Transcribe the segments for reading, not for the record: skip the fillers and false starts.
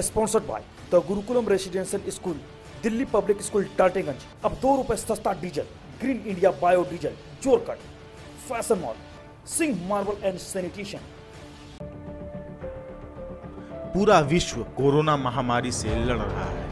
Sponsored by the Gurukulam residential school, Delhi public school Tategunj. अब ₹2 सस्ता diesel, green India bio diesel, Jorkat, fashion mall, Singh marble and sanitation. पूरा विश्व corona महामारी से लड़ रहा है।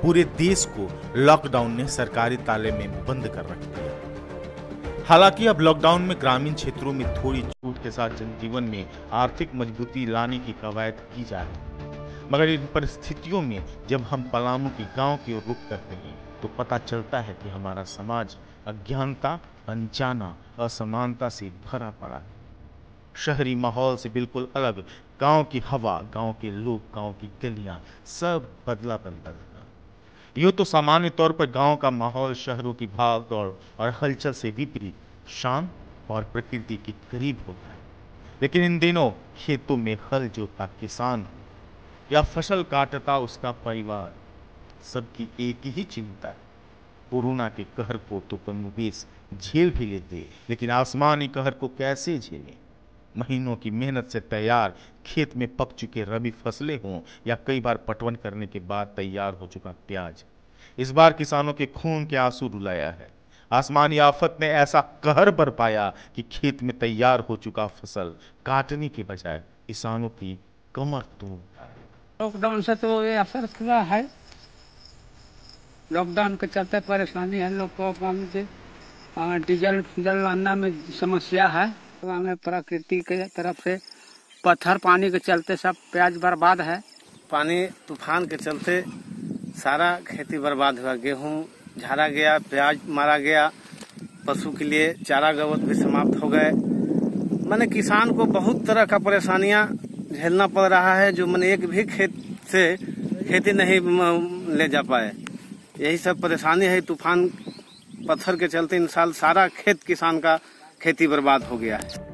पूरे देश को लॉकडाउन ने सरकारी ताले में बंद कर रख दिया। हालांकि अब लॉकडाउन में ग्रामीण क्षेत्रों में थोड़ी छूट के साथ जनजीवन में आर्थिक मजबूती लाने की कवायद की जा रही है, मगर इन परिस्थितियों में जब हम पलामू के गांव की ओर रुख करते हैं तो पता चलता है कि हमारा समाज अज्ञानता, अनजाना, असमानता से भरा पड़ा है। शहरी माहौल से बिल्कुल अलग गांव की हवा, गांव के लोग, गांव की गलियां, सब बदला बदला। यूं तो सामान्य तौर पर गांव का माहौल शहरों की भाग दौड़ और हलचल से विपरीत शांत और प्रकृति के करीब होता है। लेकिन इन दिनों खेतों में हल जोतता किसान या फसल काटता उसका परिवार, सबकी एक ही चिंता है। कोरोना के कहर को तो कमोबेश झेल भी लेते, लेकिन आसमानी कहर को कैसे झेलें? महीनों की मेहनत से तैयार खेत में पक चुके रबी फसलें हों या कई बार पटवन करने के बाद तैयार हो चुका प्याज, इस बार किसानों के खून के आंसू रुलाया है। आसमानी आफत ने ऐसा कहर बरपाया कि खेत में तैयार हो चुका फसल काटने के बजाय किसानों की कमर तोड़। लॉकडाउन से तो ये असर हुआ है। लॉकडाउन के चलते परेशानी है लोग को, डीजल लाना में समस्या है। तो हमें प्रकृति के तरफ से पत्थर पानी के चलते सब प्याज बर्बाद है। पानी तूफान के चलते सारा खेती बर्बाद हुआ, गेहूं झाड़ा गया, प्याज मारा गया, पशु के लिए चारा गवत भी समाप्त हो गए। मैंने किसान को बहुत तरह का परेशानियां झेलना पड़ रहा है, जो मैंने एक भी खेत से खेती नहीं ले जा पाए। यही सब परेशानी है। तूफान पत्थर के चलते इन साल सारा खेत किसान का खेती बर्बाद हो गया है।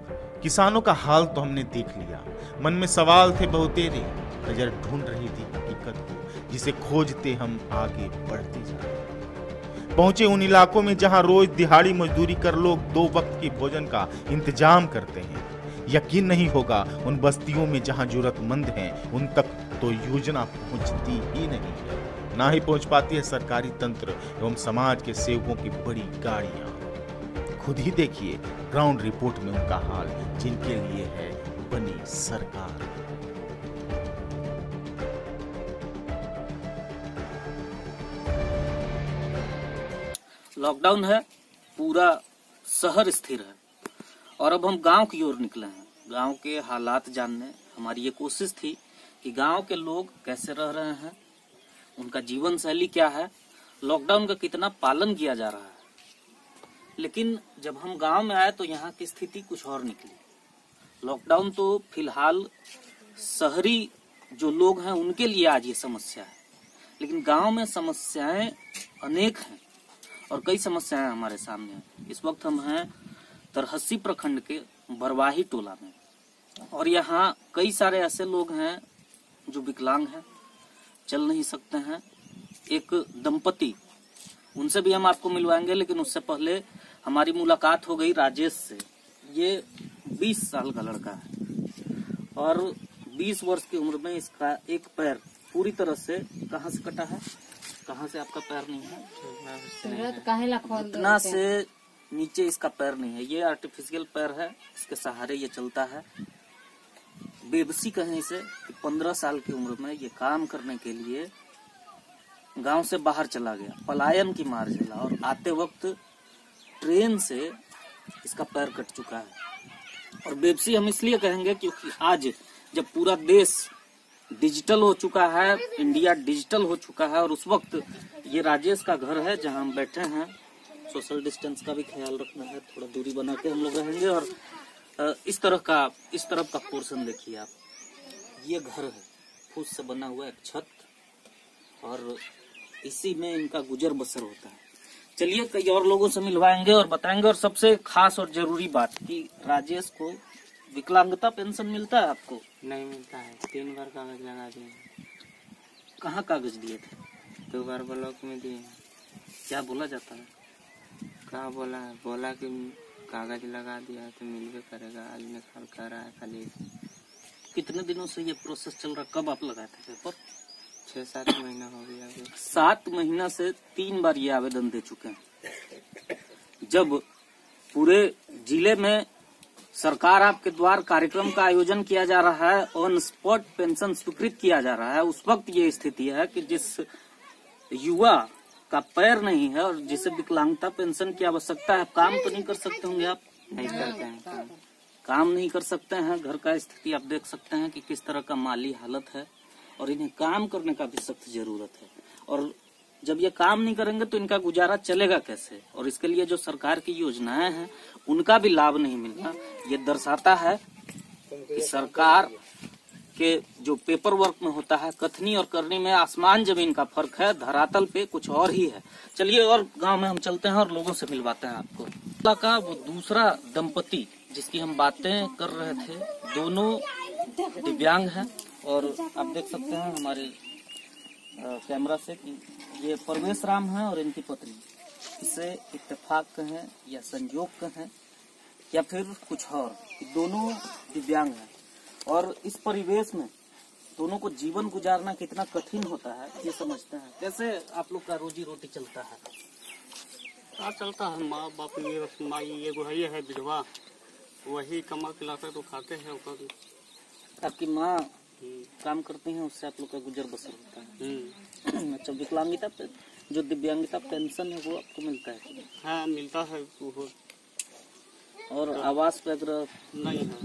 किसानों का हाल तो हमने देख लिया, मन में सवाल थे बहुतेरे, नजर ढूंढ रही थी हकीकत को जिसे खोजते हम आगे बढ़ते जा रहे। पहुंचे उन इलाकों में जहां रोज दिहाड़ी मजदूरी कर लोग 2 वक्त के भोजन का इंतजाम करते हैं। यकीन नहीं होगा उन बस्तियों में जहां जरूरतमंद हैं उन तक तो योजना पहुंचती ही नहीं है, ना ही पहुंच पाती है सरकारी तंत्र एवं समाज के सेवकों की बड़ी गाड़ियां। खुद ही देखिए ग्राउंड रिपोर्ट में उनका हाल, जिनके लिए है बनी सरकार। लॉकडाउन है, पूरा शहर स्थिर है और अब हम गांव की ओर निकले हैं। गांव के हालात जानने हमारी ये कोशिश थी कि गांव के लोग कैसे रह रहे हैं, उनका जीवन शैली क्या है, लॉकडाउन का कितना पालन किया जा रहा है। लेकिन जब हम गांव में आए तो यहाँ की स्थिति कुछ और निकली। लॉकडाउन तो फिलहाल शहरी जो लोग हैं उनके लिए आज ये समस्या है, लेकिन गांव में समस्याएं अनेक हैं और कई समस्याएं हमारे सामने हैं। इस वक्त हम हैं तरहसी प्रखंड के बरवाही टोला में और यहाँ कई सारे ऐसे लोग हैं जो विकलांग हैं, चल नहीं सकते हैं। एक दंपति, उनसे भी हम आपको मिलवाएंगे, लेकिन उससे पहले हमारी मुलाकात हो गई राजेश से। ये 20 साल का लड़का है और 20 वर्ष की उम्र में इसका एक पैर पूरी तरह से कहाँ से कटा है, कहाँ से आपका पैर नहीं है, इतना से नीचे इसका पैर नहीं है। ये आर्टिफिशियल पैर है, इसके सहारे ये चलता है। बेबसी कहें इसे। 15 साल की उम्र में ये काम करने के लिए गांव से बाहर चला गया, पलायन की मार झेला और आते वक्त ट्रेन से इसका पैर कट चुका है। और बेबसी हम इसलिए कहेंगे क्योंकि आज जब पूरा देश डिजिटल हो चुका है, इंडिया डिजिटल हो चुका है, और उस वक्त ये राजेश का घर है जहां हम बैठे हैं। सोशल डिस्टेंस का भी ख्याल रखना है, थोड़ा दूरी बना के हम लोग रहेंगे। और इस तरफ का पोर्शन देखिए आप, ये घर है, फूस से बना हुआ एक छत, और इसी में इनका गुजर बसर होता है। चलिए कई और लोगों से मिलवाएंगे और बताएंगे। और सबसे खास और जरूरी बात कि राजेश को विकलांगता पेंशन मिलता है आपको? नहीं मिलता है, 3 बार कागज लगा दिए। कहाँ कागज दिए थे? 2 बार ब्लॉक में दिए। क्या बोला जाता है? क्या बोला है? बोला कि कागज लगा दिया है तो मिलवे करेगा। आज निकाल कर रहा है खाली। कितने दिनों से ये प्रोसेस चल रहा, कब आप लगाए थे पेपर? 6-7 महीना हो गया। 7 महीना से 3 बार ये आवेदन दे चुके हैं। जब पूरे जिले में सरकार आपके द्वारा कार्यक्रम का आयोजन किया जा रहा है, ऑन स्पॉट पेंशन स्वीकृत किया जा रहा है, उस वक्त ये स्थिति है कि जिस युवा का पैर नहीं है और जिसे विकलांगता पेंशन की आवश्यकता है, काम तो नहीं कर सकते होंगे आप? नहीं करते हैं काम नहीं कर सकते हैं। घर का स्थिति आप देख सकते हैं कि किस तरह का माली हालत है और इन्हें काम करने का भी सख्त जरूरत है। और जब ये काम नहीं करेंगे तो इनका गुजारा चलेगा कैसे? और इसके लिए जो सरकार की योजनाएं हैं उनका भी लाभ नहीं मिलना, ये दर्शाता है कि सरकार के जो पेपर वर्क में होता है, कथनी और करनी में आसमान जमीन का फर्क है, धरातल पे कुछ और ही है। चलिए और गांव में हम चलते हैं और लोगों से मिलवाते हैं आपको। का वो दूसरा दंपति जिसकी हम बातें कर रहे थे, दोनों दिव्यांग हैं और आप देख सकते हैं हमारे कैमरा से कि ये परवेश राम है और इनकी पत्नी। इसे इत्तेफाक कहें या संयोग कहें या फिर कुछ और, दोनों दिव्यांग हैं और इस परिवेश में दोनों को जीवन गुजारना कितना कठिन होता है ये समझते हैं। कैसे आप लोग का रोजी रोटी चलता है? क्या चलता है, माँ बाप ये माई ये है विधवा, वही कमा के लाते तो खाते हैं। आपकी माँ काम करती हैं, उससे आप लोग का गुजर बसर होता है। अच्छा, विकलांगिता पे जो दिव्यांगता पेंशन है वो आपको मिलता है? हाँ मिलता है वो। और आवास वगैरह नहीं है,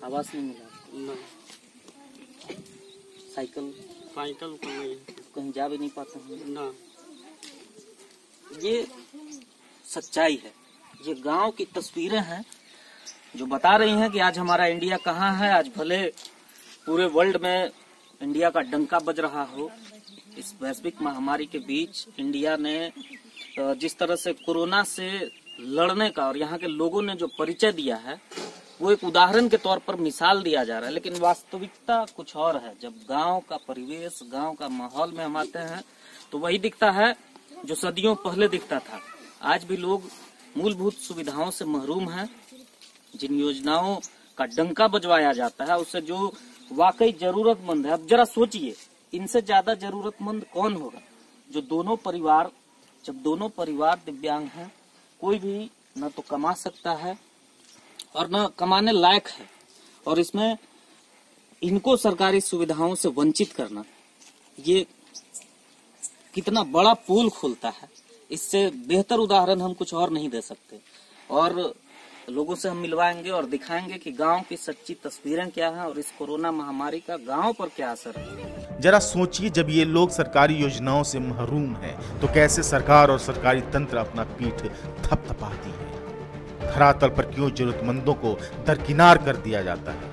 आवास नहीं मिला? नहीं। साइकिल को नहीं है, कहीं जा भी नहीं पाते हैं ना। ये सच्चाई है, ये गांव की तस्वीरें हैं जो बता रही हैं कि आज हमारा इंडिया कहाँ है। आज भले पूरे वर्ल्ड में इंडिया का डंका बज रहा हो, इस वैश्विक महामारी के बीच इंडिया ने जिस तरह से कोरोना से लड़ने का और यहाँ के लोगों ने जो परिचय दिया है वो एक उदाहरण के तौर पर मिसाल दिया जा रहा है। लेकिन वास्तविकता कुछ और है। जब गांव का परिवेश, गांव का माहौल में हम आते हैं तो वही दिखता है जो सदियों पहले दिखता था। आज भी लोग मूलभूत सुविधाओं से महरूम हैं। जिन योजनाओं का डंका बजवाया जाता है उससे जो वाकई जरूरतमंद है, अब जरा सोचिए इनसे ज्यादा जरूरतमंद कौन होगा? जो दोनों परिवार दिव्यांग हैं, कोई भी न तो कमा सकता है और न कमाने लायक है, और इसमें इनको सरकारी सुविधाओं से वंचित करना ये कितना बड़ा पोल खोलता है। इससे बेहतर उदाहरण हम कुछ और नहीं दे सकते। और लोगों से हम मिलवाएंगे और दिखाएंगे कि गांव की सच्ची तस्वीरें क्या हैं और इस कोरोना महामारी का गांव पर क्या असर है। जरा सोचिए, जब ये लोग सरकारी योजनाओं से महरूम हैं तो कैसे सरकार और सरकारी तंत्र अपना पीठ थपथपाती है। धरातल पर क्यों जरूरतमंदों को दरकिनार कर दिया जाता है।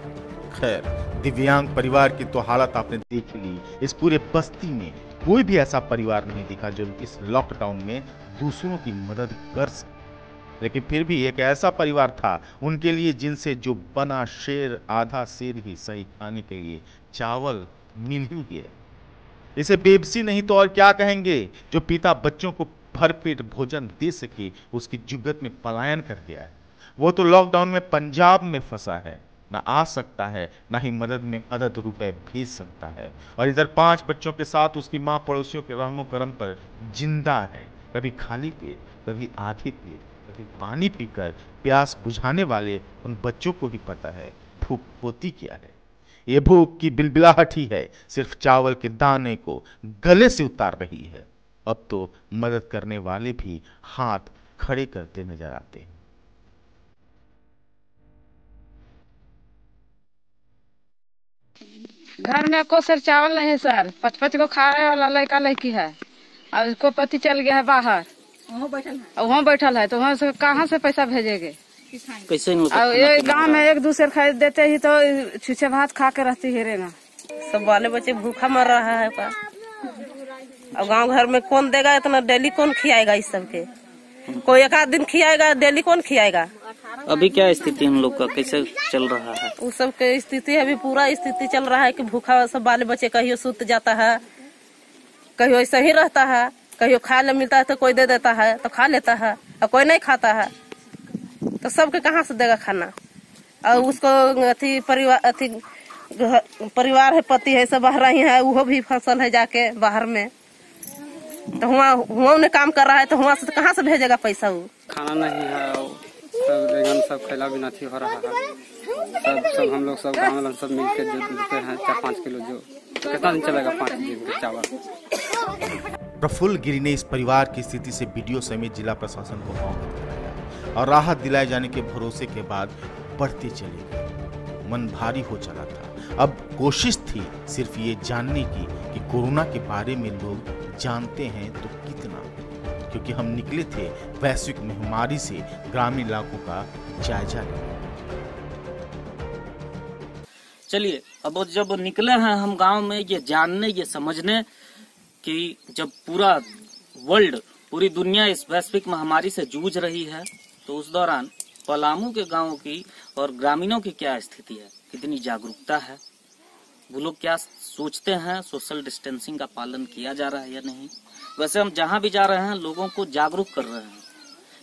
खैर, दिव्यांग परिवार की तो हालत आपने देख ली। इस पूरे बस्ती में कोई भी ऐसा परिवार नहीं दिखा जो इस लॉकडाउन में दूसरों की मदद कर सके। लेकिन फिर भी एक ऐसा परिवार था उनके लिए जिनसे जो बना शेर आधा शेर ही सही खाने के लिए चावल मिल ही गया। इसे बेबसी नहीं तो और क्या कहेंगे। जो पिता बच्चों को भरपेट भोजन दे सके उसकी जुगत में पलायन कर गया है। वो तो लॉकडाउन में पंजाब में फंसा है, ना आ सकता है ना ही मदद में अदद रुपए भेज सकता है। और इधर 5 बच्चों के साथ उसकी माँ पड़ोसियों के रहमो करम पर जिंदा है। कभी खाली पेट, कभी आधे पेट, कभी पानी पीकर प्यास बुझाने वाले उन बच्चों को भी पता है भूख होती क्या है। ये भूख की बिलबिलाहट ही है सिर्फ चावल के दाने को गले से उतार रही है। अब तो मदद करने वाले भी हाथ खड़े करते नजर आते हैं। घर में को सर चावल नहीं है सर, 5-5 को खाने वाला लड़का लड़की है और उसको पति चल गया है बाहर, वहाँ बैठल है तो वहाँ से कहाँ से पैसा भेजेंगे? कैसे और ये गाँव में एक दूसरे खरीद देते ही तो छुछे भात खा के रहती है ना। सब बाले बच्चे भूखा मर रहा है पर अब गांव घर में कौन देगा इतना? डेली कौन खिलाएगा इस सबके? कोई एक आध दिन खिलाएगा, डेली कौन खिलाएगा? अभी क्या स्थिति हम लोग का कैसे चल रहा है? उस सब के स्थिति अभी पूरा स्थिति चल रहा है कि भूखा सब बाले बच्चे कहियो सूत जाता है, कहियो ऐसा ही रहता है, कहियो खाए ले मिलता है तो कोई दे देता है तो खा लेता है और कोई नहीं खाता है तो सबके कहाँ से देगा खाना? और उसको परिवार परिवार है, पति है, सब बाहर ही है, वो भी फसल है जाके बाहर में, तो वहाँ उन्हें काम कर रहा है, तो वहाँ से कहाँ से भेजेगा पैसा? वो खाना नहीं है, सब लेकिन सब खैला भी नहीं हो रहा है। सब हम लोग सब गाँव वाले सब मिलकर जो देते हैं 4-5 किलो, जो तो कितना दिन चलेगा 5 दिन का चावल। प्रफुल्ल गिरी ने इस परिवार की स्थिति से बीडीओ समेत जिला प्रशासन को अवगत कराया और राहत दिलाए जाने के भरोसे के बाद बढ़ते चले गए। मन भारी हो चला था। अब कोशिश थी सिर्फ ये जानने की कि कोरोना के बारे में लोग जानते हैं तो कितना, क्योंकि हम निकले थे वैश्विक महामारी से ग्रामीण इलाकों का जायजा लेने। चलिए, अब जब निकले हैं हम गांव में ये जानने, ये समझने कि जब पूरा वर्ल्ड, पूरी दुनिया इस वैश्विक महामारी से जूझ रही है, तो उस दौरान पलामू के गांवों की और ग्रामीणों की क्या स्थिति है, कितनी जागरूकता है, वो लोग क्या सोचते हैं, सोशल डिस्टेंसिंग का पालन किया जा रहा है या नहीं। वैसे हम जहां भी जा रहे हैं लोगों को जागरूक कर रहे हैं,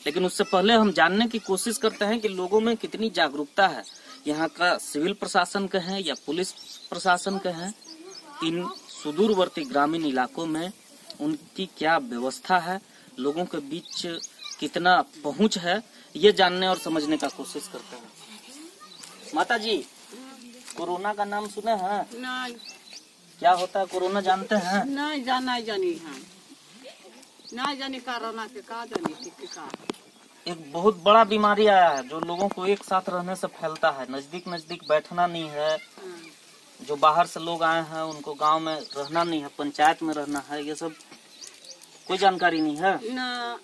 लेकिन उससे पहले हम जानने की कोशिश करते हैं कि लोगों में कितनी जागरूकता है। यहाँ का सिविल प्रशासन कहें या पुलिस प्रशासन कहें, इन सुदूरवर्ती ग्रामीण इलाकों में उनकी क्या व्यवस्था है, लोगों के बीच कितना पहुंच है, ये जानने और समझने का कोशिश करते हैं। माता जी, कोरोना का नाम सुने हैं? नहीं। क्या होता है कोरोना जानते हैं? नहीं जानी हम, नहीं जानी कोरोना के का जानी का। एक बहुत बड़ा बीमारी आया है जो लोगों को एक साथ रहने से फैलता है। नजदीक नजदीक बैठना नहीं है, जो बाहर से लोग आए हैं उनको गांव में रहना नहीं है, पंचायत में रहना है, ये सब कोई जानकारी नहीं है ना।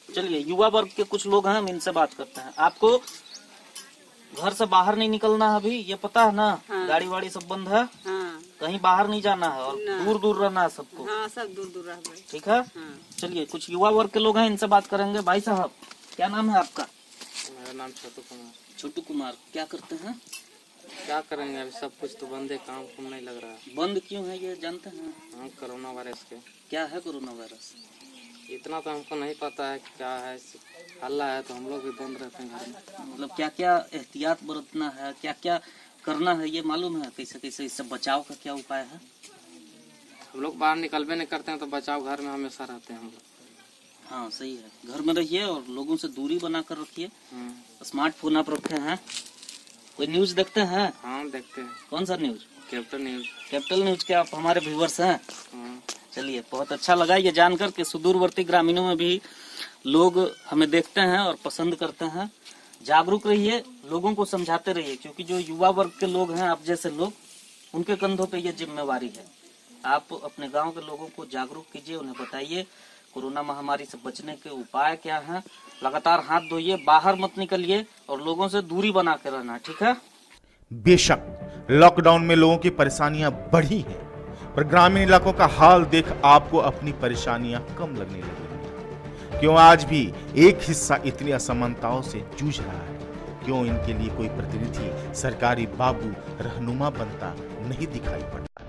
चलिए, युवा वर्ग के कुछ लोग हैं, हम इनसे बात करते हैं। आपको घर से बाहर नहीं निकलना है अभी, ये पता है ना? हाँ। गाड़ी वाड़ी सब बंद है, हाँ। कहीं बाहर नहीं जाना है और दूर दूर रहना है सबको। हाँ, सब दूर दूर रहना। ठीक है। हाँ। चलिए, कुछ युवा वर्ग के लोग हैं, इनसे बात करेंगे। भाई साहब, क्या नाम है आपका? मेरा नाम छोटू कुमार। छोटू कुमार, क्या करते हैं? क्या करेंगे, अभी सब कुछ तो बंद है, काम नहीं लग रहा है। बंद क्यों है ये जानते हैं? हाँ, कोरोना वायरस के। क्या है कोरोना वायरस? इतना तो हमको नहीं पता है क्या है, हल्ला है तो हम लोग भी बंद रहते हैं घर में। मतलब क्या क्या एहतियात बरतना है, क्या क्या करना है, ये मालूम है? कैसे कैसे इससे बचाव का क्या उपाय है? हम लोग बाहर निकलबे नहीं करते हैं तो बचाव घर में हमेशा रहते हैं हम लोग। हाँ, सही है। घर में रहिए और लोगों से दूरी बना कर रखिए। स्मार्टफोन आप रखे हैं? कोई न्यूज देखते हैं? हाँ, देखते हैं। कौन सा news? Capital news. Capital news के आप हमारे व्यूवर्स हैं? चलिए, बहुत अच्छा लगा ये जानकर कि सुदूरवर्ती ग्रामीणों में भी लोग हमें देखते हैं और पसंद करते हैं। जागरूक रहिए, लोगों को समझाते रहिए, क्योंकि जो युवा वर्ग के लोग हैं, आप जैसे लोग, उनके कंधों पे ये जिम्मेवारी है। आप अपने गांव के लोगों को जागरूक कीजिए, उन्हें बताइए कोरोना महामारी से बचने के उपाय क्या हैं। लगातार हाथ धोइए, बाहर मत निकलिए और लोगों से दूरी बना के रहना। ठीक है। बेशक लॉकडाउन में लोगों की परेशानियां बढ़ी हैं, पर ग्रामीण इलाकों का हाल देख आपको अपनी परेशानियां कम लगने लगेंगी। क्यों आज भी एक हिस्सा इतनी असमानताओं से जूझ रहा है? क्यों इनके लिए कोई प्रतिनिधि, सरकारी बाबू, रहनुमा बनता नहीं दिखाई पड़ता?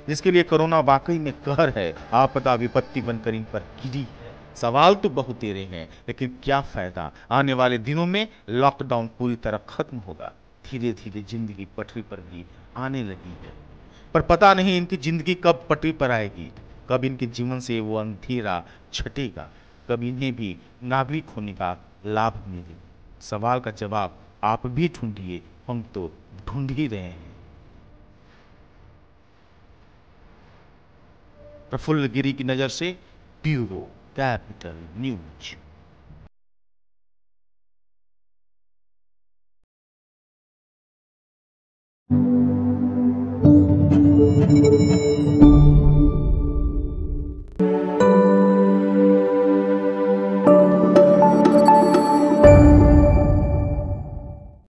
जिसके लिए कोरोना वाकई में कहर है, आपदा विपत्ति बनकर इन पर गिरी है। सवाल तो बहुत तेरे हैं, लेकिन क्या फायदा? आने वाले दिनों में लॉकडाउन पूरी तरह खत्म होगा, धीरे धीरे जिंदगी पटरी पर भी आने लगी है, पर पता नहीं इनकी जिंदगी कब पटरी पर आएगी, कब इनके जीवन से वो अंधेरा छटेगा, कब इन्हें भी नागरिक होने का लाभ मिलेगा। सवाल का जवाब आप भी ढूंढिए, हम तो ढूंढ ही रहे हैं। प्रफुल्ल गिरी की नजर से ब्यूरो कैपिटल न्यूज।